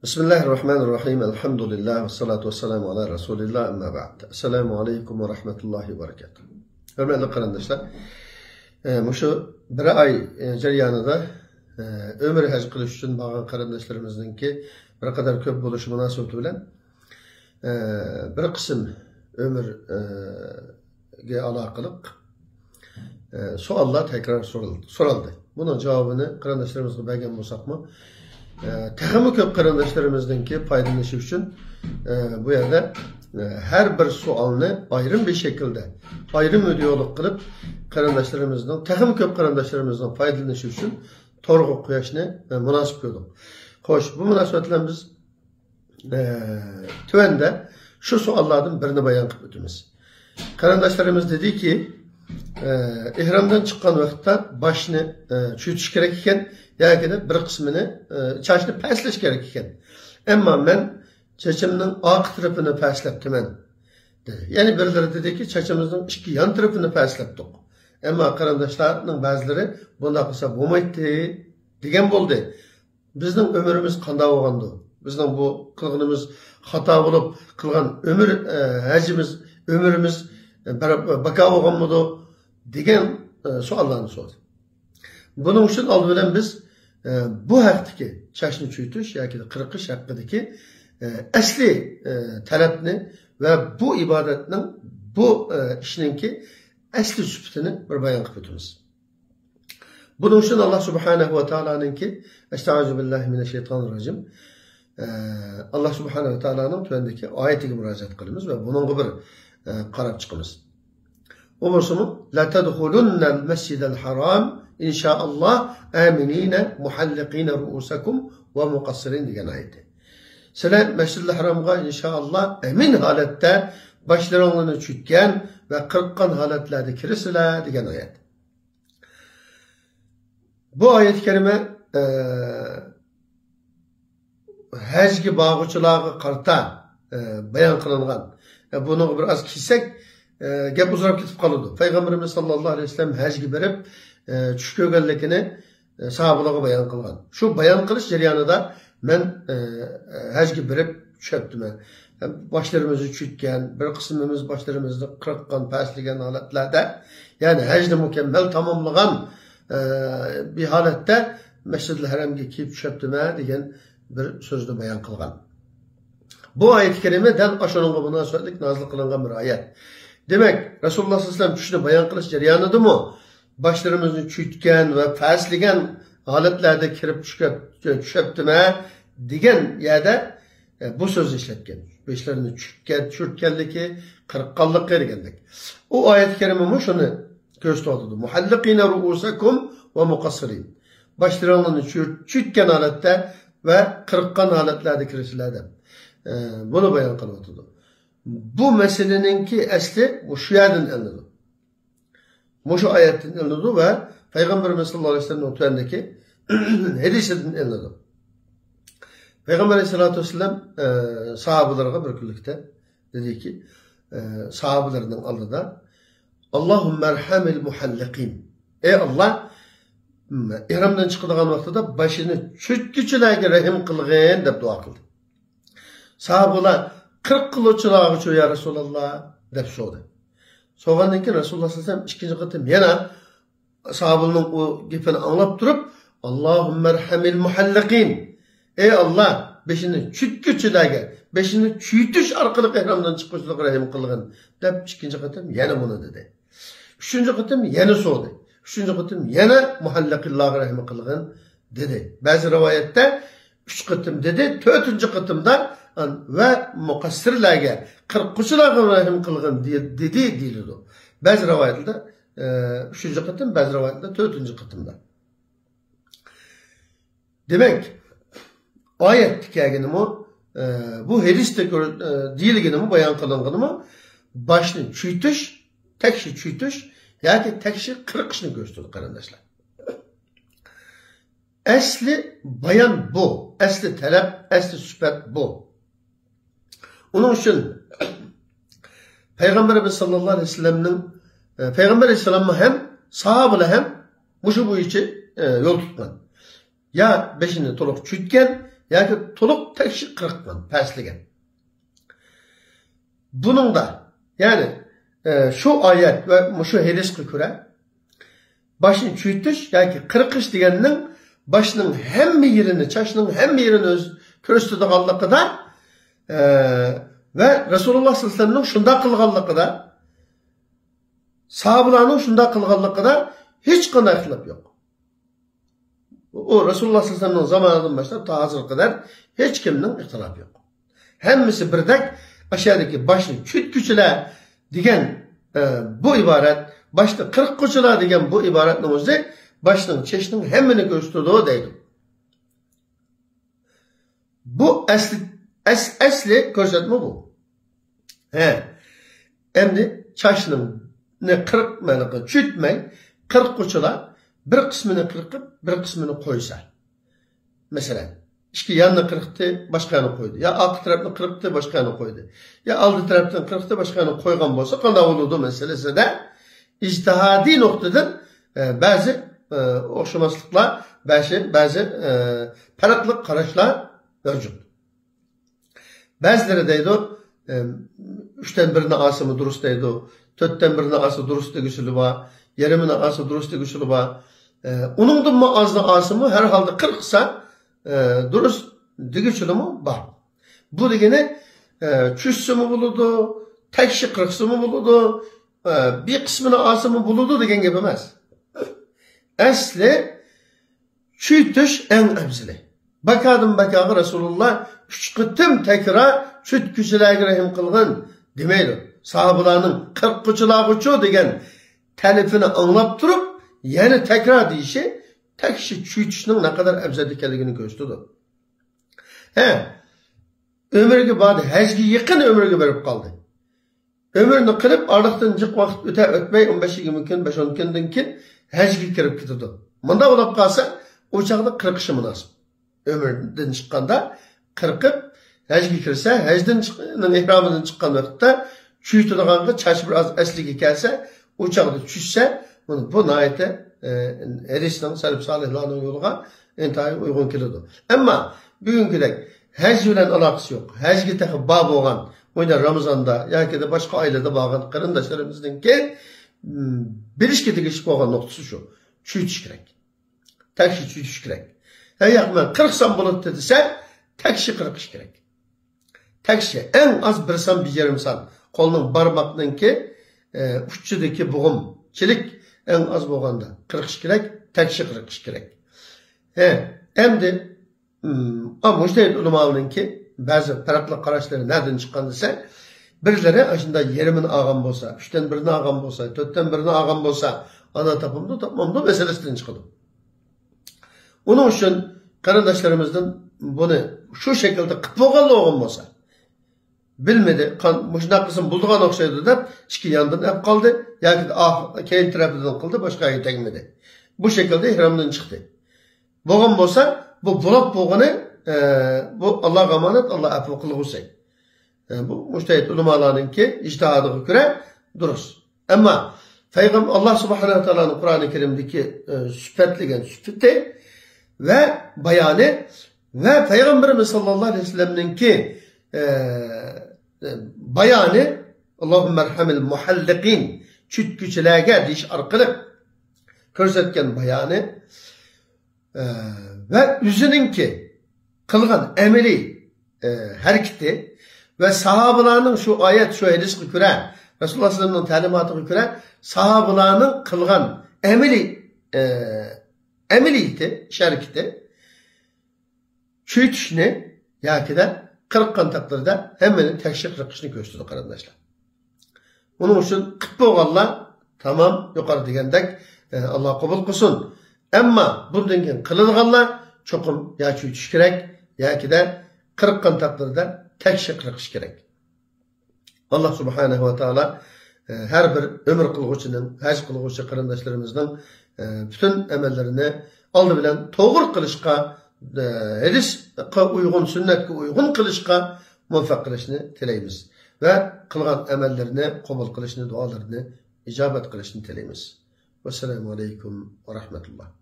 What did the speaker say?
Bismillahirrahmanirrahim. Elhamdülillah ve salatu ve selamu ala Resulillah amma ba'd. Esselamu aleyküm ve rahmetullahi ve berekatuhu. Hürmetli kardeşler, şu bir ay jaryanida ömür haj qilish uchun borgan qarindoshlarimizningki bir qadar ko'p bo'lishi munosabati bilan bir qism ömürga aloqaliq savollar takror so'raldi. Buning javobini qarindoshlarimizga bergan bo'lsakmi, texmi ko'p qarindoshlarimizningki foydalanishi uchun bu yerda her bir sualni ayrım bir şekilde ayrım ödüyorluk kılıp qarindoshlarimizni texmi ko'p qarindoshlarimizni foydalanishi uchun to'g'ri qo'yishni munosib ko'rdik. Xo'sh, bu munosabat bilan biz tuvanda shu savollardan birini bayon qilib o'tamiz. Qarindoshlarimiz dediki, ihromdan chiqqan vaqtda boshni chuyitish kerak ekan, yoki bir qismini chashni pastlash kerak ekan. Ammo men chachimning oq tarafini pastlabdiman dedi. Ya'ni birileri dediki, chachimizning ikki yon tarafini pastlabdik. Ammo qarindoshlarning ba'zilari bunday qilsa bo'lmaydi degan bo'ldi. Bizning ömrimiz qanday bo'lgandi? Bizning bu qilganimiz xato bo'lib qilgan ömrimiz baka bo'lganmidi degan savollarni so'radi. Buning uchun oldin biz bu haqdagi chashni chuyitish yoki qirqish haqidagi asli talabni ve bu ibadetin bu işninki asli sübutini bir bayon qilib o'tamiz. Bunun için Allah Subhanahu ve Taala'nınki Estağfirullah Allah Subhanahu ve Taala'nın tüvendeki ayetiga müracaat qilamiz ve bunun bir qarab chiqamiz. O bo'lsa-mu la tadkhulunnal masjidal haram inşaallah aminina muhalliqina ru'usakum ve muqassirin degan ayeti. Sizlar Mescid-i Haram'a inşallah emin halette başlarını çütken ve kırıkkan haletlerde kirisizler degan ayet. Bu ayet-i kerime hajga bağıçılarga qarta bayon qilingan. Bunu biraz kissek gap uzrab ketib qoladi. Peygamberimiz sallallohu alayhi vasallam hajga berib tush ko'rganligini sahobalarga bayon qilgan. Shu bayon qilish jarayonida men hajga berib tushibdiman. Başlarımızı çütken, bir kısmımız başlarımızı kırıkkan, pasligen halatlerde, yani hacda mükemmel tamamlayan bir halette Mescid-i Haram'a kiyip tushibdime degan bir sözde bayon qilgan. Bu ayet-i kerime del aşonunga münasebetlik nazil qilingan bir ayet. Demek Resulullah sallallahu aleyhi ve sellem tushni bayon qilish jarayonidami başlarımızı çütken ve pasligen halatlerde kirib tushibdime degan yerde bu söz işletken. Beşlerini çürtkenliki, kırıkkanlık degandik. O ayet-i kerime şunu gösterdi. Muhallikine ru'usakum ve muqassirin. Başlarını çürtken halette ve kırıkkan haletlerde kirisilerden. Bunu bayan kılmadı. Bu meseleninki esli bu şu yerden elinidir. Bu şu ayetin elinidir ve Peygamberimiz sallallahu aleyhi ve sellem'in tüyendeki hadisinden elinidir. Peygamber aleyhissalatü vesselam sahabelerine bir birlikte dedi ki sahabelerinin aldıda Allahümme erhamil muhalliqin. Ey Allah, ihramdan çıkıdığın vaxtıda başını çütküçülerge rahim kılgın dep dua kıldı. Sahabeler 40 kılıçılağı çöy ya Resulallah dep soğudu. Soğandan ki Resulullah sallallahu aleyhi ve sellem ikinci kıtım yana sahabelerinin o gepini anlap durup Allahümme erhamil muhalliqin. Ey Allah, beşini çütküçülerge, beşini çüytüş arkalık ihramdan çıkmışlık rahim kılgın dep ikinci kıtım yana bunu dedi. Üçüncü kıtım yana soğudu. Üçüncü kıtım yana muhallakillah rahim kılgın dedi. Bazı rivayette 3 kıtım dedi, 4. kıtımda ve mukassirlerge 40'lar rahim kılgın dedi deyildi. Bazı rivayetlerde 3. kıtım, bazı rivayetlerde 4. kıtımda. Demek ayet hikayeni mi, bu hadiste değilgini mi bayan kılınğını mı, başını çüytüş, tekşi çüytüş, yani tekşi kırıkışını gösterdi kardeşler. Esli bayan bu, esli talep, esli sübut bu. Onun için Peygamberimiz sallallahu aleyhi ve sellem'nin Peygamber aleyhisselam'ı hem sahabeler hem bu işi yol tutman. Ya beşini toluk çütken yoki to'liq tekshi 40 min pastlagan. Bunun da yani şu ayet ve şu hadisga ko'ra başını çüytüş yoki 40 deganning başının hamma yerini, çaşının hamma yerini öz ko'rsatadiganligida ve Resulullah sallallahu aleyhi ve sellem'nin şunda qilganligida, sahabalarning şunda qilganligida hech qanday ixtilof yo'q. O Resulullah sallallahu aleyhi ve sellem'nin zamanından başlab ta hozirga kadar hech kimning ixtilofi yo'q. Hammasi birdek aşağıdaki başını çütküçüler degan bu ibaret, başını 40 kuçular degan bu ibaretning o'zi başının çeşinin hemmini gösterdiği deydi. Bu asli ko'rsatma bu. Endi çaşının ne 40 meniqi çütmey 40 kuçular bir kısmını kırıkıp bir kısmını koysa. Mesela İşki yanına kırıktı, başka yana koydu. Ya alt tarafını kırıktı, başka yana koydu. Ya altı taraftan kırıktı, başka yana koygan bolsa, qanday olurdu meselesi de ijtihadi noktadan bazı o'xshamasliklar, bazı farklı qarashlar mevcut. Bazıları deydi, 3'ten birini asımı durust deydi, 4'ten birini ası durust degüsülü var, yarımını ası durust degüsülü var. Onundan mı azlı asımı herhalde 40 ise durust degüsülü mü var. Bu degene çüssü mü buludu, tekşi 40'sı mı buludu, bir kısmını asımı buludu degen gibi emez. Asli çütüş en emzili. Bakadım bakağı Resulullah 3 kıtım tekrar çütküsülerge rahim kılgın demeydi. Sahabalarının 40 kuçulağı degen telifini anlap durup yani tekrar deyişi tekşi çütüşünün ne kadar emzeli ekanligini gösterdi. Ömürge bağlı, hecgi yakın ömürge verip kaldı. Ömrünü kılıp arlıqdan cık vakit ötmey 15-20 gün, 5-10 günden kin hecgi kirip gitirdi. Mında olap kalsa uçakta 40 şı münasip. Ömründen çıkkanda 40'ıp hecgi kirse, hecden ihramından çıkkan vakitte çüytüdüğünde çaşı biraz esliği gelse, uçakta çüşse, bu nayette Eris'den Salib Salihlan'ın yoluğa intihaya uygun kilidi. Ama bugünküdek hecc bilen alakası yok. Hecgi tekib bab olan, oyda Ramazan'da, yoki de başka ailede bağlan qarindoshlarımızdan ki bilishga tegishli bo'lgan nuqtasi shu. Çüytüş kerak. Tekşi çüytüş kerak. Eğer ben 40 san bo'ladi desa, tekşi 40 ish kerak. Tekşi en az 1 san 1,5 san. Qo'lning barmoqninki uchidan bo'g'imchilik en az bo'lganda 40 ish kerak, tekşi 40 ish kerak. Endi mujtahid ulamolarninki bazı farklı qarashlar nereden chiqqan desa, birlari shunda yerimini olgan bo'lsa, 3'ten birini olgan bo'lsa, 4'ten birini olgan bo'lsa, ana topmamda meselesidan chiqadi. Onun uchun qarindoshlarımızdan bunu şu şekilde qilib bo'lganligim bo'lsa, bilmedi, shunday qilsam bo'ldigan o'xshaydi deb ikki yandan olib qoldi, yoki keyin tarafidan qildi, boshqaga tegmadi. Bu şekilde ihramdan chiqdi. Bo'lgan bo'lsa, bu bo'lib bo'lgani bu Allah'a emanet, Allah afv qilg'usi. Bu mujtahid ulamolarninki ijtihodiga ko'ra durust. Ammo Peygamber Allah Subhanahu wa Ta'ala'nın Kur'an-ı Kerim'deki süpetligen süpeti ve bayanı ve Peygamberimiz sallallahu aleyhi ve sellem'ninki bayanı Allahümme erhamil muhalliqin çütküçülerge diş arkalı körsetken bayanı ve üzününki kılgan emeli hareketi ve sahabalarının şu ayet şu hadisine göre Resulullah sallallahu aleyhi ve sellem'nin talimatına göre sahabalarının kılgan emeliydi, şerkiti çüytüşünü yoki de 40 takdirde hemen tekşif rıkışını gösterdi kardeşler. Onun için qilib bo'lganlar tamam yuqori degandek Allah kabul qilsin. Ama bundan keyin qiladiganlar cho'qim ya çüytüş kerak yoki de 40 takdirde tekşif rıkış kerak. Allah Subhanahu wa Ta'ala her bir ömür kılgıçının, hac kılgıçı qarindoshlarımızın bütün emellerini aldı bilen to'g'ri qilishga, hadisga uygun, sünnetga uygun qilishga muvaffaq qilishni tilaymiz ve qilgan emellerini qabul qilishni, duolarini icabet qilishni tilaymiz. Vesselamu alaykum ve rahmetullah.